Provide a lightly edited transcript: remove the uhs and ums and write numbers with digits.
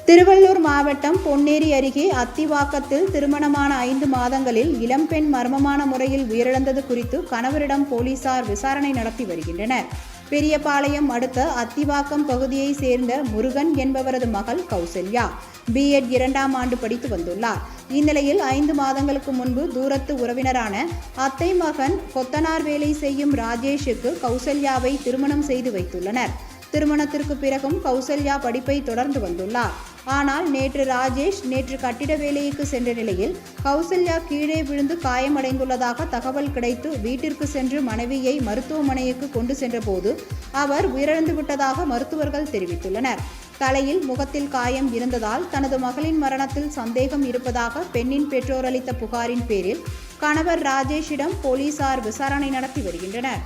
திருவள்ளூர் மாவட்டம் பொன்னேரி அருகே அத்திவாக்கத்தில் திருமணமான 5 மாதங்களில் இளம்பெண் மர்மமான முறையில் உயிரிழந்தது குறித்து கணவரிடம் போலீசார் விசாரணை நடத்தி வருகின்றனர். பெரியபாளையம் அடுத்த அத்திவாக்கம் பகுதியை சேர்ந்த முருகன் என்பவரது மகள் கௌசல்யா B.Ed 2ஆம் ஆண்டு படித்து வந்துள்ளார். இந்நிலையில் 5 மாதங்களுக்கு முன்பு தூரத்து உறவினரான அத்தை மகன் கொத்தனார் வேலை செய்யும் ராஜேஷுக்கு கௌசல்யாவை திருமணம் செய்து வைத்துள்ளனர். திருமணத்திற்கு பிறகும் கௌசல்யா படிப்பை தொடர்ந்து வந்துள்ளார். ஆனால் ராஜேஷ் நேற்று கட்டிட வேலைக்கு சென்ற நிலையில் கௌசல்யா கீழே விழுந்து காயமடைந்துள்ளதாக தகவல் கிடைத்து வீட்டிற்கு சென்று மனைவியை மருத்துவமனைக்கு கொண்டு சென்றபோது அவர் உயிரிழந்து விட்டதாக மருத்துவர்கள் தெரிவித்துள்ளனர். தலையில் முகத்தில் காயம் இருந்ததால் தனது மகளின் மரணத்தில் சந்தேகம் இருப்பதாக பெண்ணின் பெற்றோர் அளித்த புகாரின் பேரில் கணவர் ராஜேஷிடம் போலீசார் விசாரணை நடத்தி வருகின்றனர்.